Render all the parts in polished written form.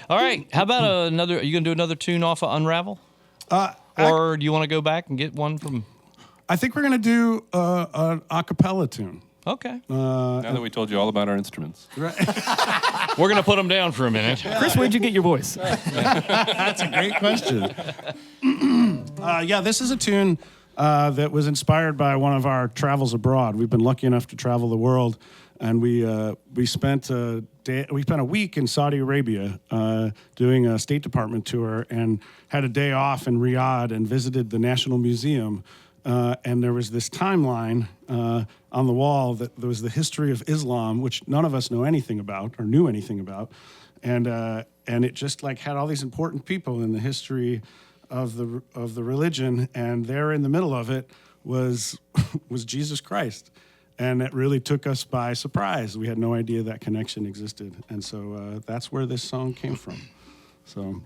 All right. How about another? Are you going to do another tune off of Unravel? Or do you want to go back and get one from? I think we're going to do an a cappella tune. Okay. Now that we told you all about our instruments. Right. We're going to put them down for a minute. Chris, where'd you get your voice? That's a great question. This is a tune that was inspired by one of our travels abroad. We've been lucky enough to travel the world, and we spent a week in Saudi Arabia doing a State Department tour, and had a day off in Riyadh and visited the National Museum. And there was this timeline on the wall that there was the history of Islam, which none of us know anything about or knew anything about, and it just like had all these important people in the history of the religion, and there in the middle of it was Jesus Christ, and it really took us by surprise. We had no idea that connection existed, and so that's where this song came from. So.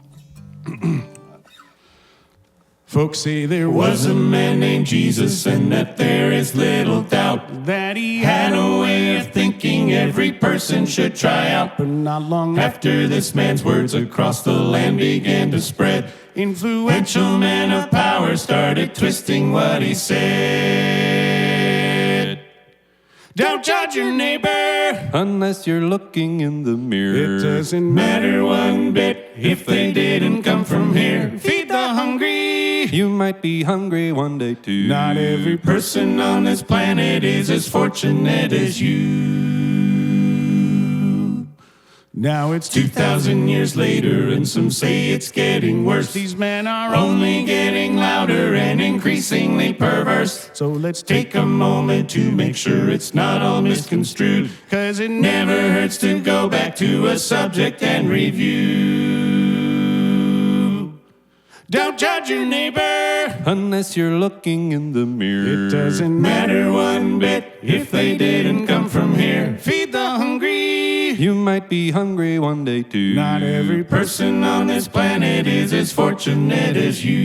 Folks say there was a man named Jesus, and that there is little doubt that he had a way of thinking every person should try out. But not long after this man's words across the land began to spread, influential men of power started twisting what he said. Don't judge your neighbor Unless you're looking in the mirror. It doesn't matter one bit if they didn't come from here. Feed the hungry. You might be hungry one day too. Not every person on this planet is as fortunate as you. Now it's 2,000 years later, and some say it's getting worse. These men are only getting louder and increasingly perverse. So let's take a moment to make sure it's not all misconstrued, 'cause it never hurts to go back to a subject and review. Don't judge your neighbor Unless you're looking in the mirror. It doesn't matter one bit if they didn't come from here. Feed the hungry. You might be hungry one day too. Not every person on this planet is as fortunate as you.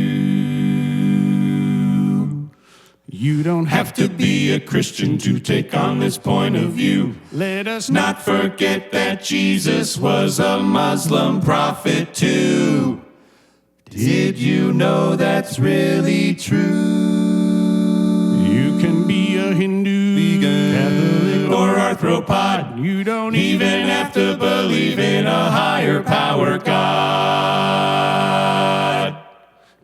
You don't have to be a Christian to take on this point of view. Let us not forget that Jesus was a Muslim prophet too. Did you know that's really true? You can be a Hindu, vegan, Catholic, or arthropod. You don't even have to believe in a higher power God.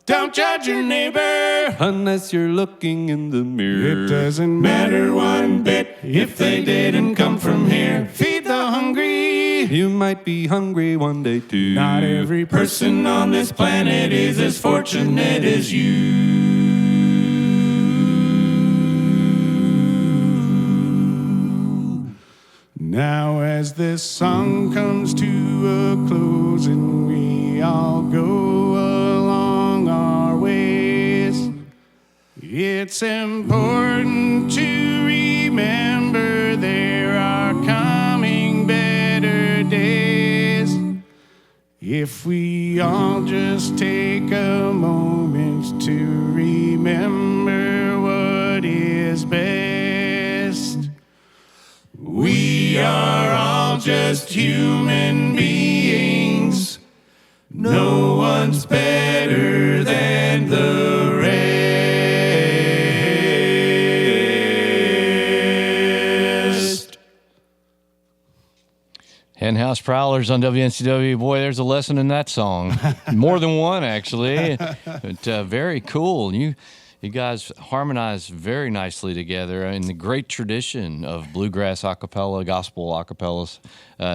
Don't judge your neighbor Unless you're looking in the mirror. It doesn't matter one bit if they didn't come from here. Feed the hungry. You might be hungry one day too. Not every person on this planet is as fortunate as you. Now as this song comes to a close and we all go along our ways, it's important to remember there are coming better days. If we all just take a moment to remember what is best. We are all just human beings. No one's better than the rest. Henhouse Prowlers on WNCW. Boy, there's a lesson in that song. More than one, actually. But very cool. You guys harmonize very nicely together in the great tradition of bluegrass a cappella, gospel a cappellas.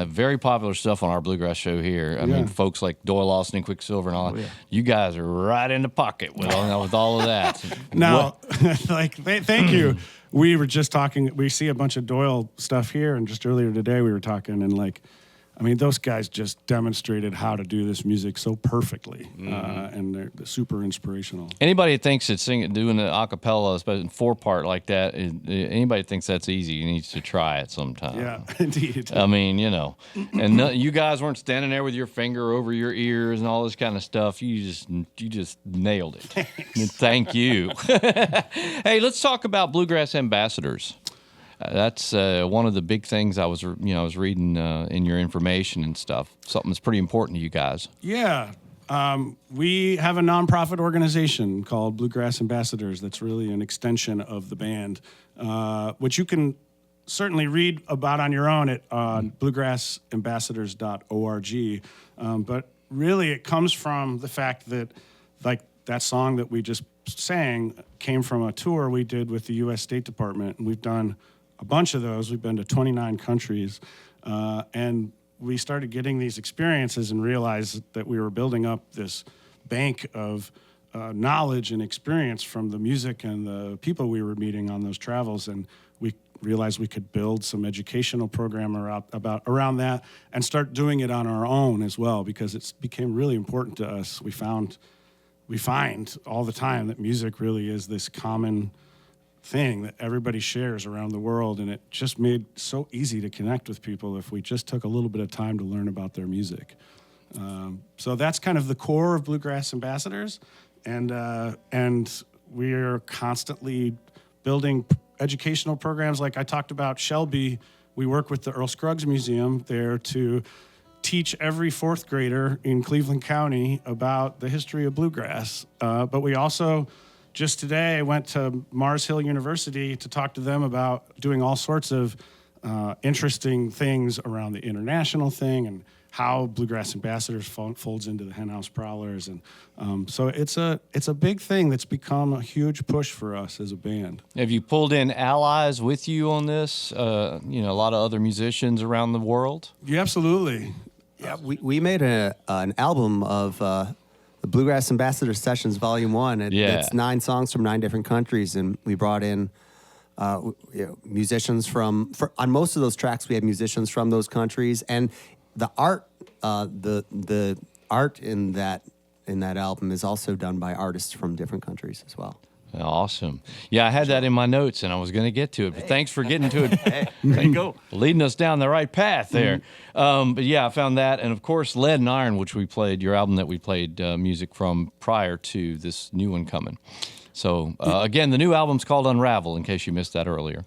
Very popular stuff on our bluegrass show here. I mean, folks like Doyle Lawson and Quicksilver and all that. You guys are right in the pocket with all of that. Now, thank you. We were just talking, we see a bunch of Doyle stuff here, and just earlier today we were talking, and I mean, those guys just demonstrated how to do this music so perfectly, and they're super inspirational. Anybody that thinks that doing the acapella, especially in 4-part like that, anybody that thinks that's easy needs to try it sometime. Yeah, indeed. I mean, and you guys weren't standing there with your finger over your ears and all this kind of stuff. You just nailed it. Thank you. Hey, let's talk about Bluegrass Ambassadors. That's one of the big things I was reading in your information and stuff. Something that's pretty important to you guys. Yeah. We have a nonprofit organization called Bluegrass Ambassadors that's really an extension of the band, which you can certainly read about on your own at bluegrassambassadors.org. But really it comes from the fact that, like, that song that we just sang came from a tour we did with the U.S. State Department. And we've done a bunch of those. We've been to 29 countries. And we started getting these experiences and realized that we were building up this bank of knowledge and experience from the music and the people we were meeting on those travels. And we realized we could build some educational program around that and start doing it on our own as well, because it became really important to us. We find all the time that music really is this common thing that everybody shares around the world, and it just made so easy to connect with people if we just took a little bit of time to learn about their music. So that's kind of the core of Bluegrass Ambassadors, and we are constantly building educational programs. Like I talked about Shelby, we work with the Earl Scruggs Museum there to teach every 4th grader in Cleveland County about the history of bluegrass. But we also, just today, I went to Mars Hill University to talk to them about doing all sorts of interesting things around the international thing and how Bluegrass Ambassadors folds into the Henhouse Prowlers. And so it's a big thing that's become a huge push for us as a band. Have you pulled in allies with you on this? A lot of other musicians around the world? Yeah, absolutely. Yeah, we made an album of the Bluegrass Ambassador Sessions Volume 1. It's 9 songs from 9 different countries, and we brought in musicians on most of those tracks. We had musicians from those countries, and the art in that album is also done by artists from different countries as well. Awesome. Yeah, I had that in my notes, and I was going to get to it, but thanks for getting to it. There you go. Leading us down the right path there. But yeah, I found that. And of course, Lead and Iron, which we played, your album that we played music from prior to this new one coming. So again, the new album's called Unravel, in case you missed that earlier.